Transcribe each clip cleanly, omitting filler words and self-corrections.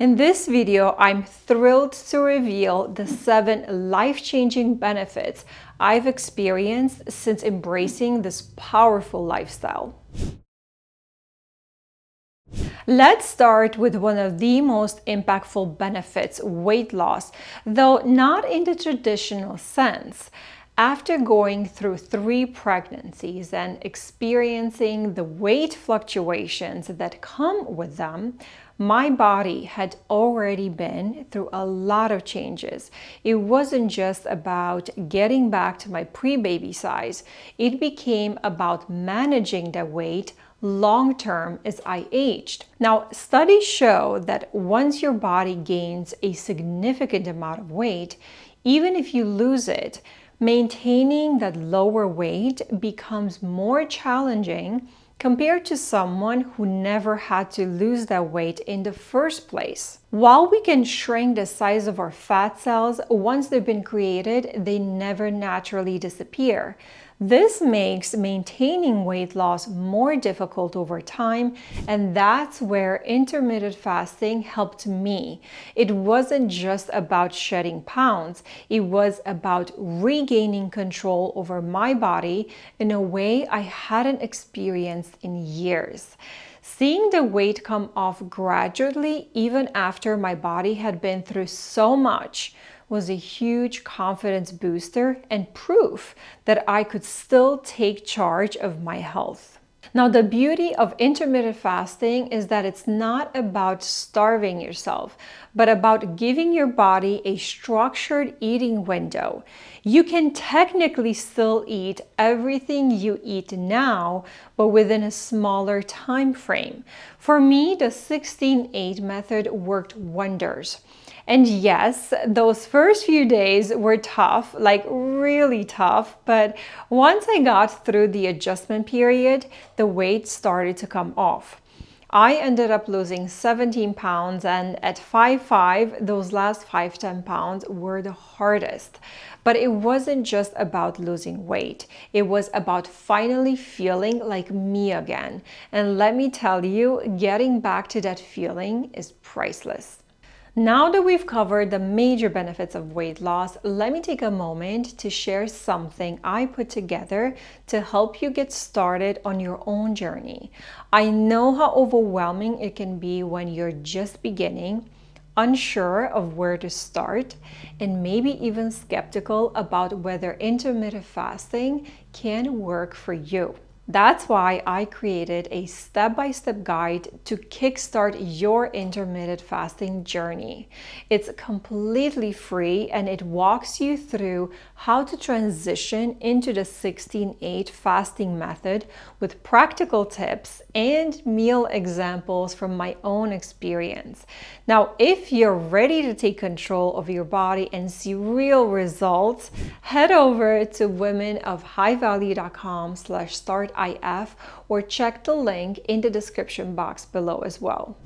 In this video, I'm thrilled to reveal the 7 life-changing benefits I've experienced since embracing this powerful lifestyle. Let's start with one of the most impactful benefits, weight loss, though not in the traditional sense. After going through 3 pregnancies and experiencing the weight fluctuations that come with them, my body had already been through a lot of changes. It wasn't just about getting back to my pre-baby size. It became about managing the weight long term as I aged. Now, studies show that once your body gains a significant amount of weight, even if you lose it, maintaining that lower weight becomes more challenging compared to someone who never had to lose that weight in the first place. While we can shrink the size of our fat cells, once they've been created, they never naturally disappear. This makes maintaining weight loss more difficult over time, and that's where intermittent fasting helped me. It wasn't just about shedding pounds, it was about regaining control over my body in a way I hadn't experienced in years. Seeing the weight come off gradually, even after my body had been through so much, was a huge confidence booster and proof that I could still take charge of my health. Now, the beauty of intermittent fasting is that it's not about starving yourself, but about giving your body a structured eating window. You can technically still eat everything you eat now, but within a smaller time frame. For me, the 16-8 method worked wonders. And yes, those first few days were tough, like really tough, but once I got through the adjustment period, the weight started to come off. I ended up losing 17 pounds, and at 5'5", those last 5-10 pounds were the hardest. But it wasn't just about losing weight. It was about finally feeling like me again. And let me tell you, getting back to that feeling is priceless. Now that we've covered the major benefits of weight loss, let me take a moment to share something I put together to help you get started on your own journey. I know how overwhelming it can be when you're just beginning, unsure of where to start, and maybe even skeptical about whether intermittent fasting can work for you. That's why I created a step-by-step guide to kickstart your intermittent fasting journey. It's completely free and it walks you through how to transition into the 16-8 fasting method with practical tips and meal examples from my own experience. Now, if you're ready to take control of your body and see real results, head over to womenofhighvalue.com/startif or check the link in the description box below as well.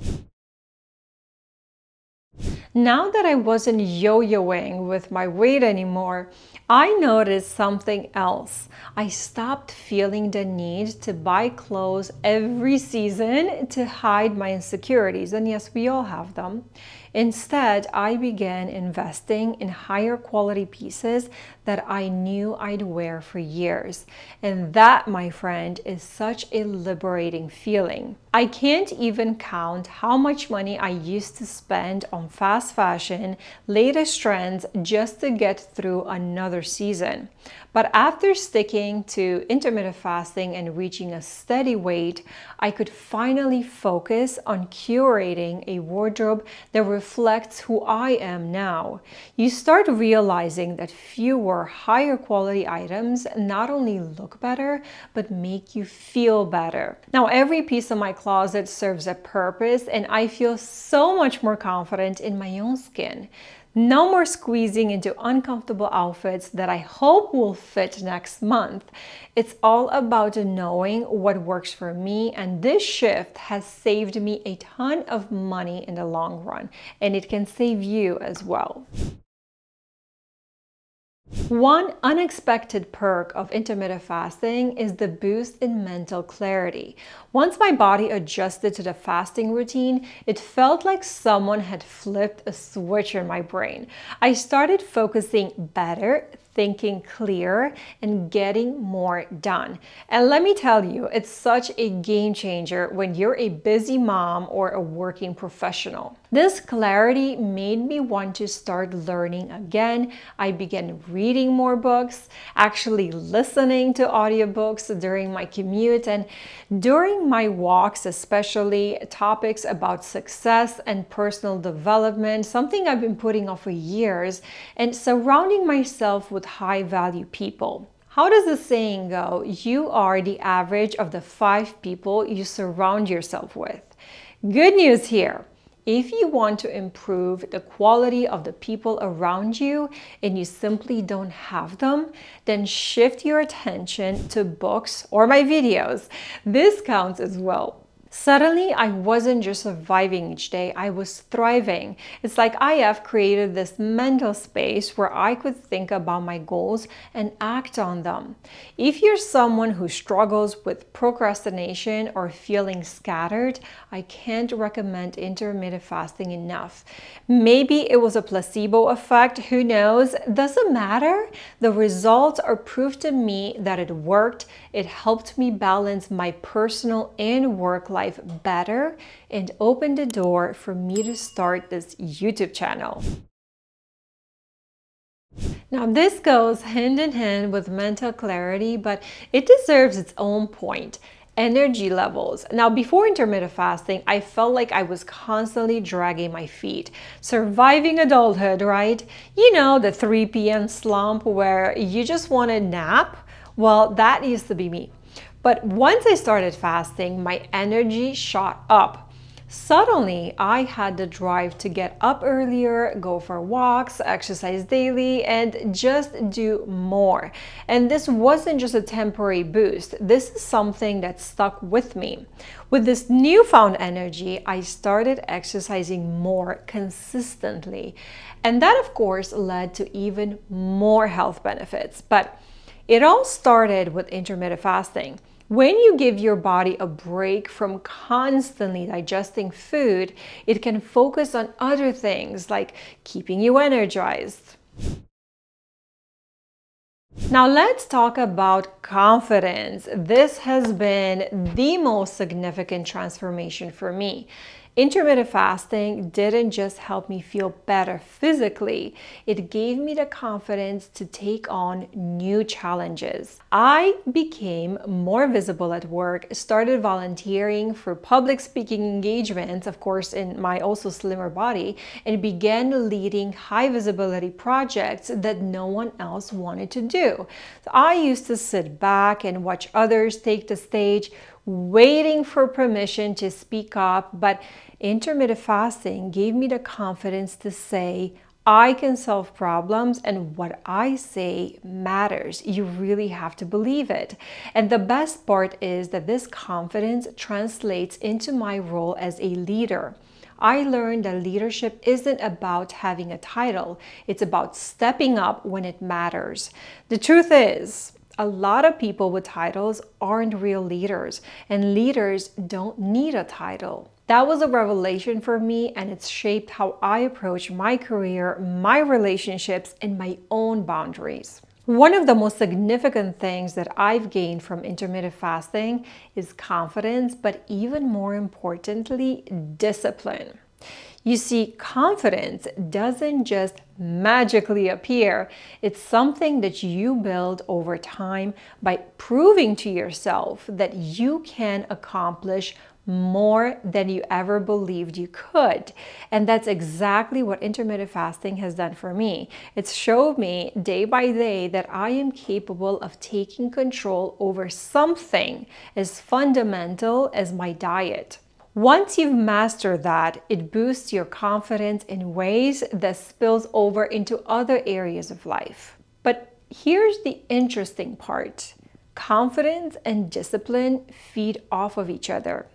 Now that I wasn't yo-yoing with my weight anymore, I noticed something else. I stopped feeling the need to buy clothes every season to hide my insecurities, and yes, we all have them. Instead, I began investing in higher quality pieces that I knew I'd wear for years. And that, my friend, is such a liberating feeling. I can't even count how much money I used to spend on fast fashion, latest trends, just to get through another season. But after sticking to intermittent fasting and reaching a steady weight, I could finally focus on curating a wardrobe that reflects who I am now. You start realizing that fewer, higher quality items not only look better, but make you feel better. Now, every piece of my closet serves a purpose, and I feel so much more confident in my own skin. No more squeezing into uncomfortable outfits that I hope will fit next month. It's all about knowing what works for me, and this shift has saved me a ton of money in the long run, and it can save you as well. One unexpected perk of intermittent fasting is the boost in mental clarity. Once my body adjusted to the fasting routine, it felt like someone had flipped a switch in my brain. I started focusing better, thinking clearer, and getting more done. And let me tell you, it's such a game changer when you're a busy mom or a working professional. This clarity made me want to start learning again. I began reading more books, actually listening to audiobooks during my commute and during my walks, especially topics about success and personal development, something I've been putting off for years, and surrounding myself with high value people. How does the saying go? You are the average of the 5 people you surround yourself with. Good news here. If you want to improve the quality of the people around you and you simply don't have them, then shift your attention to books or my videos. This counts as well. Suddenly, I wasn't just surviving each day, I was thriving. It's like I have created this mental space where I could think about my goals and act on them. If you're someone who struggles with procrastination or feeling scattered, I can't recommend intermittent fasting enough. Maybe it was a placebo effect, who knows? Doesn't matter. The results are proof to me that it worked. It helped me balance my personal and work life better and opened the door for me to start this YouTube channel. Now, this goes hand in hand with mental clarity, but it deserves its own point. Energy levels. Now, before intermittent fasting, I felt like I was constantly dragging my feet. Surviving adulthood, right? You know, the 3 p.m. slump where you just want to nap. Well, that used to be me. But once I started fasting, my energy shot up. Suddenly, I had the drive to get up earlier, go for walks, exercise daily, and just do more. And this wasn't just a temporary boost. This is something that stuck with me. With this newfound energy, I started exercising more consistently. And that, of course, led to even more health benefits. But it all started with intermittent fasting. When you give your body a break from constantly digesting food, it can focus on other things like keeping you energized. Now let's talk about confidence. This has been the most significant transformation for me. Intermittent fasting didn't just help me feel better physically, it gave me the confidence to take on new challenges. I became more visible at work, started volunteering for public speaking engagements, of course, in my also slimmer body, and began leading high visibility projects that no one else wanted to do. So I used to sit back and watch others take the stage, waiting for permission to speak up, but intermittent fasting gave me the confidence to say, I can solve problems and what I say matters. You really have to believe it. And the best part is that this confidence translates into my role as a leader. I learned that leadership isn't about having a title. It's about stepping up when it matters. The truth is, a lot of people with titles aren't real leaders, and leaders don't need a title. That was a revelation for me, and it's shaped how I approach my career, my relationships, and my own boundaries. One of the most significant things that I've gained from intermittent fasting is confidence, but even more importantly, discipline. You see, confidence doesn't just magically appear. It's something that you build over time by proving to yourself that you can accomplish more than you ever believed you could. And that's exactly what intermittent fasting has done for me. It's showed me day by day that I am capable of taking control over something as fundamental as my diet. Once you've mastered that, it boosts your confidence in ways that spills over into other areas of life. But here's the interesting part. Confidence and discipline feed off of each other.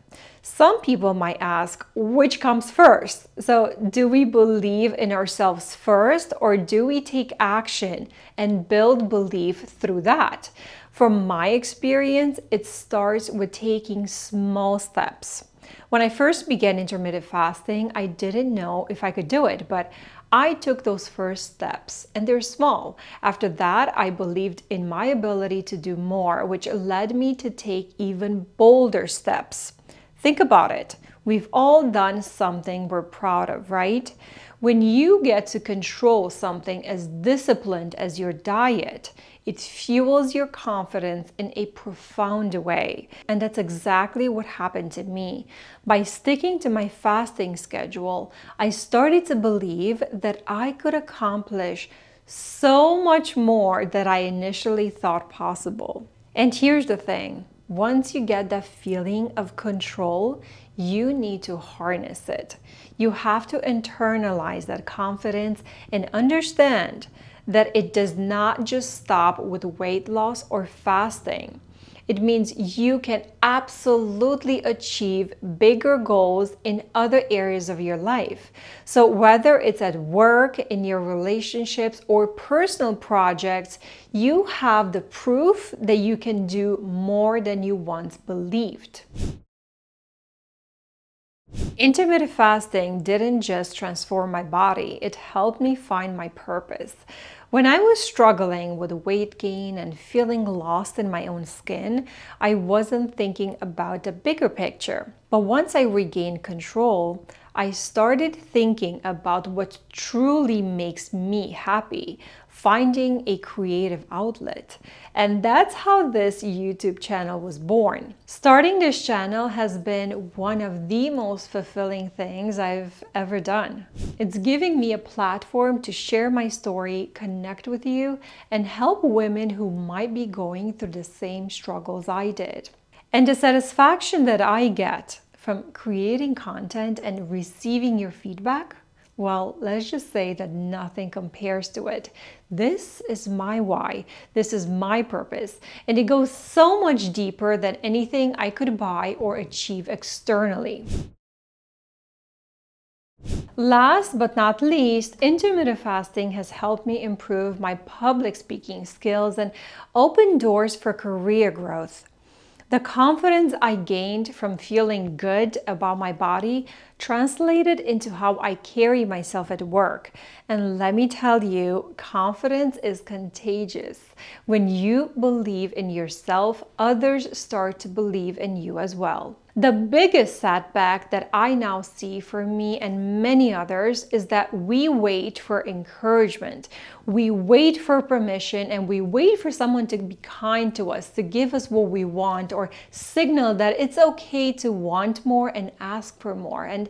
Some people might ask, which comes first? So, do we believe in ourselves first, or do we take action and build belief through that? From my experience, it starts with taking small steps. When I first began intermittent fasting, I didn't know if I could do it, but I took those first steps, and they're small. After that, I believed in my ability to do more, which led me to take even bolder steps. Think about it. We've all done something we're proud of, right? When you get to control something as disciplined as your diet, it fuels your confidence in a profound way. And that's exactly what happened to me. By sticking to my fasting schedule, I started to believe that I could accomplish so much more than I initially thought possible. And here's the thing. Once you get that feeling of control, you need to harness it. You have to internalize that confidence and understand that it does not just stop with weight loss or fasting. It means you can absolutely achieve bigger goals in other areas of your life. So whether it's at work, in your relationships, or personal projects, you have the proof that you can do more than you once believed. Intermittent fasting didn't just transform my body, it helped me find my purpose. When I was struggling with weight gain and feeling lost in my own skin, I wasn't thinking about the bigger picture. But once I regained control, I started thinking about what truly makes me happy, finding a creative outlet. And that's how this YouTube channel was born. Starting this channel has been one of the most fulfilling things I've ever done. It's giving me a platform to share my story, connect with you, and help women who might be going through the same struggles I did. And the satisfaction that I get from creating content and receiving your feedback, well, let's just say that nothing compares to it. This is my why. This is my purpose. And it goes so much deeper than anything I could buy or achieve externally. Last but not least, intermittent fasting has helped me improve my public speaking skills and open doors for career growth. The confidence I gained from feeling good about my body translated into how I carry myself at work. And let me tell you, confidence is contagious. When you believe in yourself, others start to believe in you as well. The biggest setback that I now see for me and many others is that we wait for encouragement. We wait for permission, and we wait for someone to be kind to us, to give us what we want, or signal that it's okay to want more and ask for more. And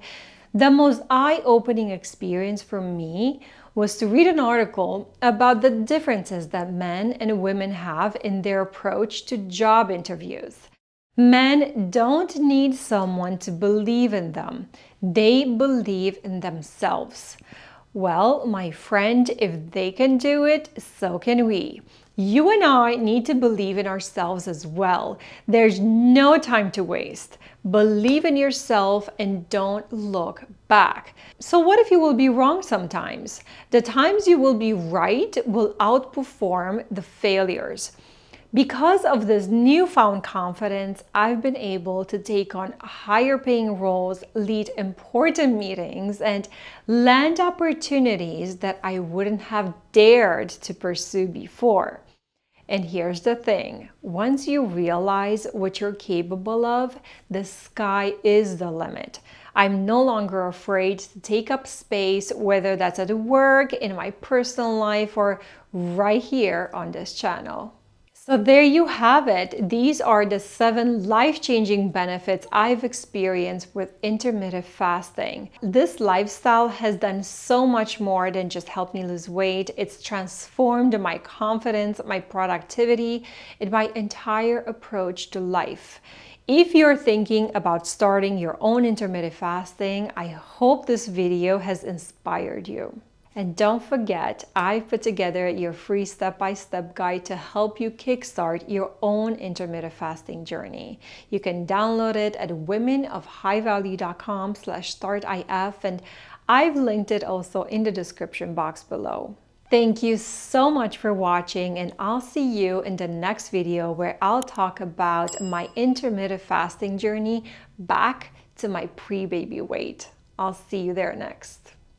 the most eye-opening experience for me was to read an article about the differences that men and women have in their approach to job interviews. Men don't need someone to believe in them. They believe in themselves. Well, my friend, if they can do it, so can we. You and I need to believe in ourselves as well. There's no time to waste. Believe in yourself and don't look back. So what if you will be wrong sometimes? The times you will be right will outperform the failures. Because of this newfound confidence, I've been able to take on higher paying roles, lead important meetings, and land opportunities that I wouldn't have dared to pursue before. And here's the thing, once you realize what you're capable of, the sky is the limit. I'm no longer afraid to take up space, whether that's at work, in my personal life, or right here on this channel. So there you have it. These are the 7 life-changing benefits I've experienced with intermittent fasting. This lifestyle has done so much more than just help me lose weight. It's transformed my confidence, my productivity, and my entire approach to life. If you're thinking about starting your own intermittent fasting, I hope this video has inspired you. And don't forget, I've put together your free step-by-step guide to help you kickstart your own intermittent fasting journey. You can download it at womenofhighvalue.com/startif, and I've linked it also in the description box below. Thank you so much for watching, and I'll see you in the next video where I'll talk about my intermittent fasting journey back to my pre-baby weight. I'll see you there next.